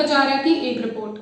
कजारिया की एक report.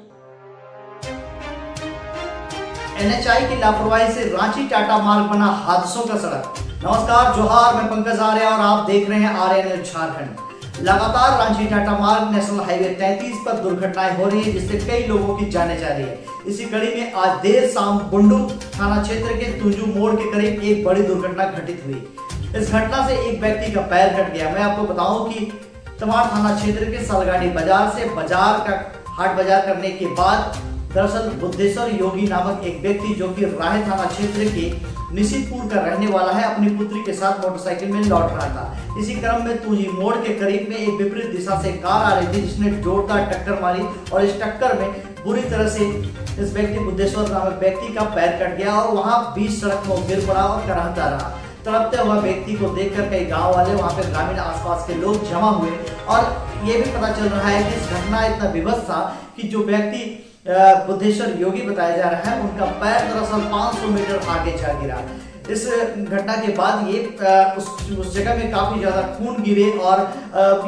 NHI की लापरवाही से रांची टाटा मार्ग बना हादसों का सड़क। नमस्कार, जोहार, मैं पंकज आर्य और आप देख रहे हैं आर्य न्यूज झारखंड। लगातार रांची टाटा मार्ग नेशनल हाईवे 33 पर दुर्घटनाएं हो रही है, जिससे कई लोगों की जानें जा रही है। इसी कड़ी में आज देर शाम बुंडू थाना क्षेत्र के तुंजू मोड़ के करीब एक बड़ी दुर्घटना घटित हुई। इस घटना से एक व्यक्ति का पैर कट गया। मैं आपको बताऊं कि तमाड़ थाना क्षेत्र के सालगाड़ी बाजार से बाजार का हाट बाजार करने के बाद दरअसल बुद्धेश्वर योगी नामक एक व्यक्ति, जो कि राहे थाना क्षेत्र के निशितपुर का रहने वाला है, अपनी पुत्री के साथ मोटरसाइकिल में लौट रहा था। इसी क्रम में तुंजी मोड़ के करीब में एक विपरीत दिशा से कार आ रही थी, जिसने जोरदार टक्कर मारी और इस टक्कर में बुरी तरह से इस व्यक्ति बुद्धेश्वर नामक व्यक्ति का पैर कट गया और वहां बीच सड़क में गिर पड़ा और कराहता रहा। तड़पते हुए व्यक्ति को देखकर कई गांव वाले, वहां पे ग्रामीण आसपास के लोग जमा हुए और ये भी पता चल रहा है कि इस घटना इतना विभत्स था कि जो व्यक्ति बुद्धेश्वर योगी बताया जा रहा है, उनका पैर दरअसल 500 मीटर आगे जा गिरा। इस घटना के बाद ये उस जगह में काफी ज्यादा खून गिरे और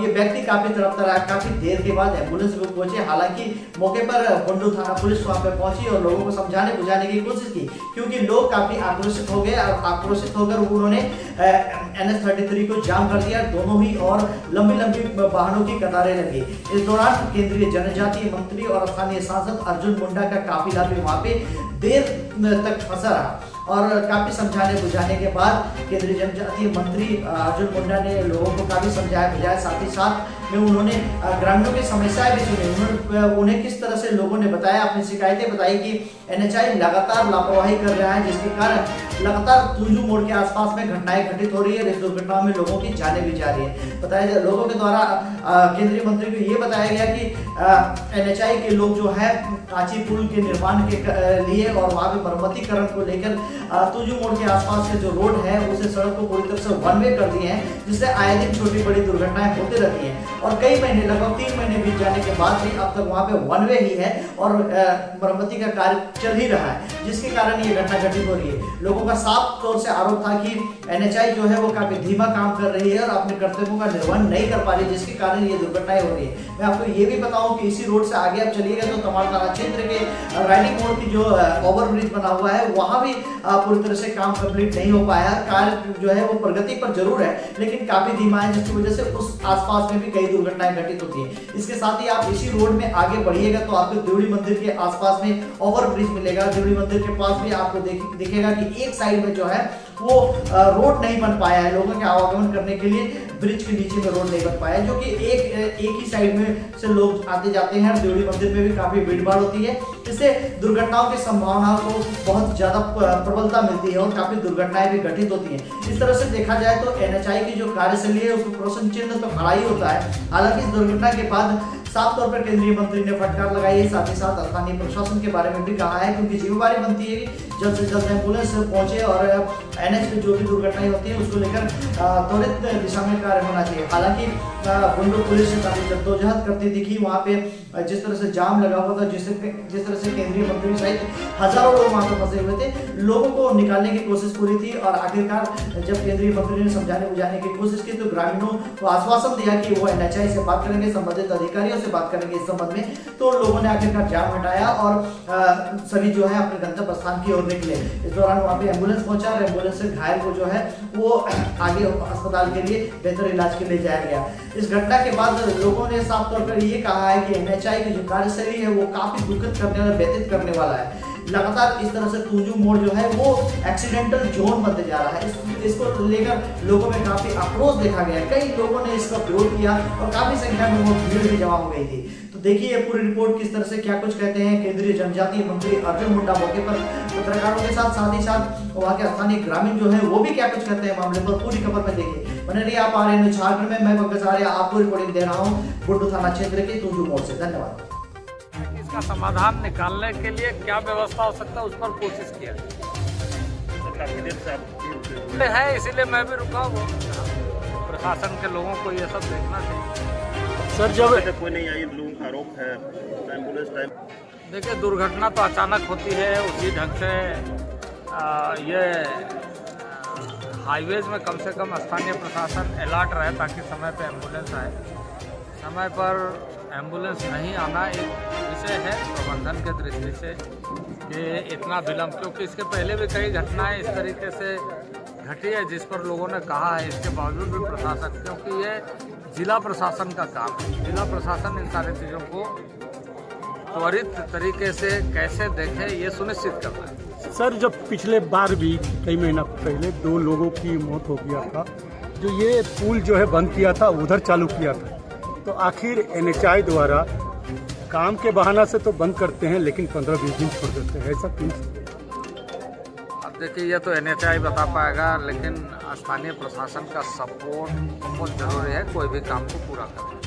ये व्यक्ति काफी तड़पता रहा। काफी देर के बाद एम्बुलेंस में पहुंचे। हालांकि मौके पर बुंडू थाना पुलिस वहां पे पहुंची और लोगों को समझाने बुझाने की कोशिश की, क्योंकि लोग काफी आक्रोशित हो गए और आक्रोशित होकर उन्होंने NH-33 को जाम कर दिया। दोनों ही और लंबी वाहनों की कतारें लगी। इस दौरान केंद्रीय जनजातीय मंत्री और स्थानीय सांसद अर्जुन मुंडा का काफिला भी वहां पे देर तक फंसा रहा और काफी समझाने बुझाने के बाद केंद्रीय जनजातीय मंत्री अर्जुन मुंडा ने लोगों को काफी समझाया बुझाया। साथ ही साथ में उन्होंने ग्रामीणों की समस्याएं भी सुनी। उन्हें किस तरह से लोगों ने बताया, अपनी शिकायतें बताई कि एनएचआई लगातार लापरवाही कर रहा है, जिसके कारण लगातार तुंजू मोड़ के आसपास में घटनाएं घटित हो रही है। इस दुर्घटना में लोगों की जानें भी जा रही है। बताया लोगों के द्वारा केंद्रीय मंत्री को ये बताया गया कि एनएचआई के लोग जो है कांची पुल के निर्माण के लिए और वहां पे मरम्मतीकरण को लेकर तुंजू मोड़ के आसपास के जो रोड है उसे सड़क को पूरी तरह से वन वे कर दिए हैं, जिससे आए दिन छोटी बड़ी दुर्घटनाएं होती रहती हैं। और कई महीने, लगभग 3 महीने बीत जाने के बाद भी अब तक वहां पे वन वे ही है और मरम्मती का कार्य चल ही रहा है, जिसके कारण ये घटना घटित हो रही है। लोगों का साफ तौर से आरोप था कि एनएचआई जो है वो काफी धीमा काम कर रही है और अपने कर्तव्यों का निर्वहन नहीं कर पा रही, जिसके कारण ये दुर्घटनाएं हो रही है। मैं आपको ये भी बताऊं कि इसी रोड से आगे आप चलिएगा तो तमाड़ थाना क्षेत्र के राइडिंग मोड़ की जो ओवरब्रिज बना हुआ है, वहां भी पूरी तरह से काम कंप्लीट नहीं हो पाया। कार्य जो है वो प्रगति पर जरूर है, लेकिन काफी धीमा है, जिसकी वजह से उस आसपास में भी कई दुर्घटनाएं घटित होती है। इसके साथ ही आप इसी रोड में आगे बढ़िएगा तो आपको देवड़ी मंदिर के आसपास में ओवरब्रिज मिलेगा। देवड़ी मंदिर के पास भी आपको दिखेगा कि एक साइड में जो है वो रोड नहीं बन पाया है, लोगों के आवागमन करने के लिए ब्रिज के नीचे में रोड नहीं बन पाया है, जो कि एक ही साइड में से लोग आते जाते हैं। देवड़ी मंदिर में भी काफी भीड़ भाड़ होती है, इससे दुर्घटनाओं की संभावना को बहुत ज्यादा प्रबलता मिलती है और काफी दुर्घटनाएं भी घटित होती हैं। इस तरह से देखा जाए तो एनएचआई की जो कार्यशैली है उसको प्रश्न चिन्ह तो खड़ा ही होता है। हालांकि इस दुर्घटना के बाद साफ तौर पर केंद्रीय मंत्री ने फटकार लगाई है। साथ ही साथ स्थानीय प्रशासन के बारे में भी कहा है, क्योंकि जिम्मेवारी बनती है कि जल्द से जल्द एम्बुलेंस पहुंचे और एनएच पे जो भी दुर्घटनाएं होती है उसको लेकर त्वरित दिशा में कार्य होना चाहिए। हालांकि बुंडू पुलिस काफी जद्दोजहद करती दिखी, वहां पे जिस तरह से जाम लगा हुआ था, जिस तरह से केंद्रीय मंत्री सहित हजारों लोग वहां पे फंसे हुए थे, लोगों को निकालने की कोशिश पूरी थी। और आखिरकार जब केंद्रीय मंत्री ने समझाने बुझाने की कोशिश की तो ग्रामीणों को आश्वासन दिया कि वो एनएचआई से बात करेंगे, संबंधित अधिकारियों से बात करेंगे इस संबंध में, तो लोगों ने आखिरकार जाम हटाया और सभी जो है अपने गंतव्य स्थान की ओर निकले। इस दौरान वहां पे एम्बुलेंस पहुंचा और एम्बुलेंस से घायल को जो है वो आगे अस्पताल के लिए बेहतर इलाज के लिए जाया गया। इस घटना के बाद लोगों ने साफ तौर पर ये कहा है कि एनएचआई की जो कार्यशैली है वो काफी दुखद करने वाला, व्यतीत करने वाला है। लगातार इस तरह से तुंजू मोड़ जो है वो एक्सीडेंटल जोन बनते जा रहा है। इसको लेकर लोगों में काफी आक्रोश देखा गया। कई लोगों ने इसका विरोध किया और काफी संख्या में वो भीड़ भी जमा हो गई थी। तो देखिए पूरी रिपोर्ट किस तरह से क्या कुछ कहते हैं केंद्रीय जनजातीय मंत्री अर्जुन मुंडा मौके पर पत्रकारों के साथ ही साथ वहाँ के स्थानीय ग्रामीण जो है वो भी क्या कुछ कहते हैं मामले पर। पूरी खबर में देखिए, बने रहिए आप आर्य न्यूज झारखंड में। मैं पंकज आर्य आपको रिपोर्टिंग दे रहा हूँ बुंडू थाना क्षेत्र के तुंजू मोड़ से। धन्यवाद। इसका समाधान निकालने के लिए क्या व्यवस्था हो सकता है उस पर कोशिश किया है, इसीलिए मैं भी रुका हूँ। प्रशासन के लोगों को ये सब देखना चाहिए। सर जब कोई नहीं आई, लोगों का आरोप है एम्बुलेंस टाइम। देखिए दुर्घटना तो अचानक होती है, उसी ढंग से ये हाईवेज में कम से कम स्थानीय प्रशासन अलर्ट रहे ताकि समय पे एम्बुलेंस आए। समय पर एम्बुलेंस नहीं आना एक विषय है प्रबंधन के दृष्टि से कि इतना विलम्ब, क्योंकि इसके पहले भी कई घटनाएं इस तरीके से घटी है जिस पर लोगों ने कहा है। इसके बावजूद भी प्रशासन, क्योंकि ये जिला प्रशासन का काम है, जिला प्रशासन इन सारी चीज़ों को त्वरित तरीके से कैसे देखे ये सुनिश्चित करना है। सर, जब पिछले बार भी कई महीना पहले 2 लोगों की मौत हो गया था, जो ये पुल जो है बंद किया था, उधर चालू किया था, तो आखिर NHAI द्वारा काम के बहाना से तो बंद करते हैं लेकिन 15-20 दिन छोड़ देते हैं, ऐसा क्यों? अब देखिए, ये तो NHAI बता पाएगा, लेकिन स्थानीय प्रशासन का सपोर्ट बहुत जरूरी है कोई भी काम को पूरा करना।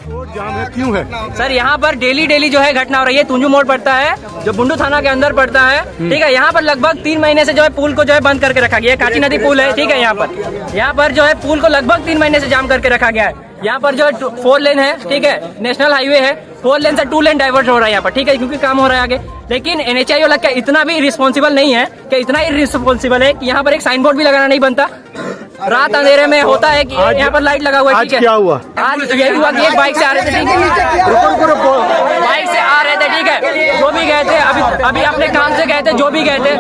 तो जाम है, क्यों है सर? यहाँ पर डेली जो है घटना हो रही है। तुंजू मोड़ पड़ता है जो बुंडू थाना के अंदर पड़ता है, ठीक है। यहाँ पर लगभग 3 महीने से जो है पुल को जो है बंद करके रखा गया है। काटी नदी पुल है, ठीक है। यहाँ पर जो है पुल को लगभग 3 महीने से जाम करके रखा गया है। यहाँ पर जो है 4 लेन है, ठीक है, नेशनल हाईवे है, 4 लेन से 2 लेन डाइवर्ट हो रहा है यहाँ पर, ठीक है, क्योंकि काम हो रहा है आगे। लेकिन NHAI वाला क्या इतना भी रिस्पॉन्सिबल नहीं है कि इतना इररिस्पॉन्सिबल है कि यहाँ पर एक साइन बोर्ड भी लगाना नहीं बनता। रात अंधेरे में होता है कि यहाँ पर लाइट लगा हुआ है, ठीक है। क्या हुआ? आज यही हुआ कि एक बाइक से आ रहे थे, ठीक है, बाइक से आ रहे थे, ठीक है, जो भी गए थे, अभी अपने काम से गए थे, जो भी गए थे,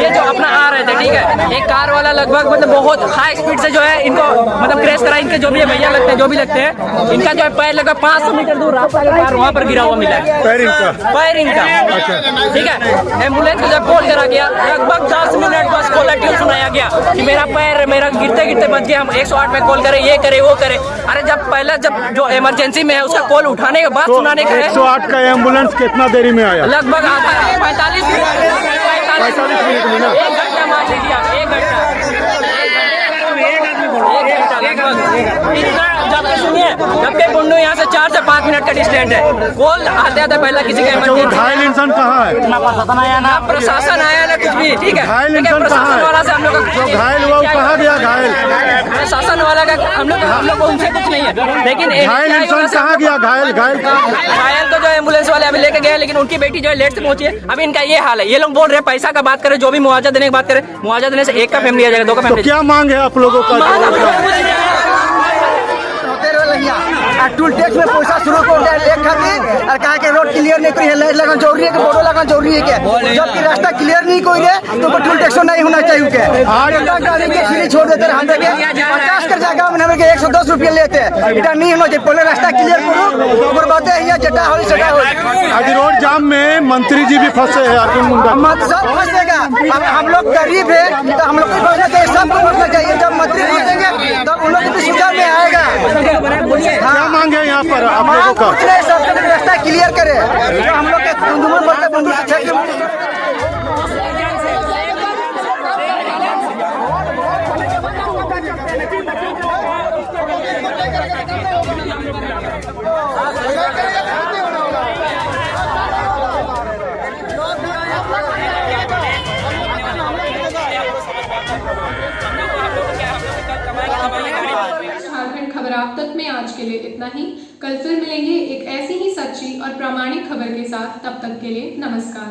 ये जो अपना आ रहे थे, ठीक है। एक कार वाला लगभग मतलब बहुत हाई स्पीड से जो है इनको मतलब क्रैश करा। इनके जो भी भैया लगते हैं, जो भी लगते हैं, इनका जो है पैर लगभग 500 मीटर दूर रास्ता के बाहर वहाँ पर गिरा हुआ मिला है, पैर इनका, ठीक है। एम्बुलेंस को जब कॉल करा गया, लगभग 10 मिनट बस कॉलर ट्यून सुनाया गया कि मेरा पैर गिरते गिरते बच गया। हम 108 में कॉल करें, ये करे वो करे। अरे जब पहले जब जो इमरजेंसी में है उसका कॉल उठाने के बाद तो सुनाने का है। 108 का एम्बुलेंस कितना देरी में आया? लगभग आधा 45 मिनट, 1 घंटा मान लीजिए आप, 1 घंटा लगभग। जबकि सुनिए, जबकि बुंडू यहाँ से 4 से 5 मिनट का डिस्टेंस है। कॉल आते आते पहले किसी का इमरजेंसी। घायल इंसान कहाँ है? प्रशासन आया ना कुछ भी, ठीक है। घायल इंसान कहाँ है? वाला से हम लोग जो घायल हुआ वो कहाँ गया? घायल प्रशासन वाला का हम लोग उनसे कुछ नहीं है, लेकिन घायल इंसान कहाँ गया? घायल तो जो एम्बुलेंस वाले अभी लेके गए, लेकिन उनकी बेटी जो है लेट से पहुंची है। अभी इनका ये हाल है। ये लोग बोल रहे हैं पैसा का बात करें, जो भी मुआवजा देने की बात करें, मुआवजा देने से एक का फैमिली आ जाएगा, 2 का फैमिली। क्या मांग है आप लोगों का? टूल टैक्स में पैसा शुरू कर दिया एक खातिर और कहा कि रोड क्लियर नहीं करी है, लाइट लगाना जरूरी है कि बोर्डो लगाना जरूरी है क्या? जबकि रास्ता क्लियर नहीं कोई है तो टूल टैक्स नहीं होना चाहिए क्या? गाड़ी के फ्री छोड़ देते हैं, हम 50 कर जाएगा हम 110 रुपया लेते हैं। इतना नहीं होना चाहिए। पहले रास्ता क्लियर करो, फिर बातें यहाँ जटा हो जटा हो। आज रोड जाम में मंत्री जी भी फंसे हैं, अर्जुन मुंडा सब फंसेगा। अब हम लोग गरीब है तो हम लोग को फंसना चाहिए, सबको फंसना चाहिए। जब मंत्री फंसेंगे तब उन लोग की सुविधा में आएगा। क्या मांग है यहाँ पर आप लोगों का? रास्ता क्लियर करे, तो हम लोग के झारखंड खबर आप तक में आज के लिए इतना ही। कल फिर मिलेंगे एक ऐसी ही सच्ची और प्रामाणिक खबर के साथ। तब तक के लिए नमस्कार।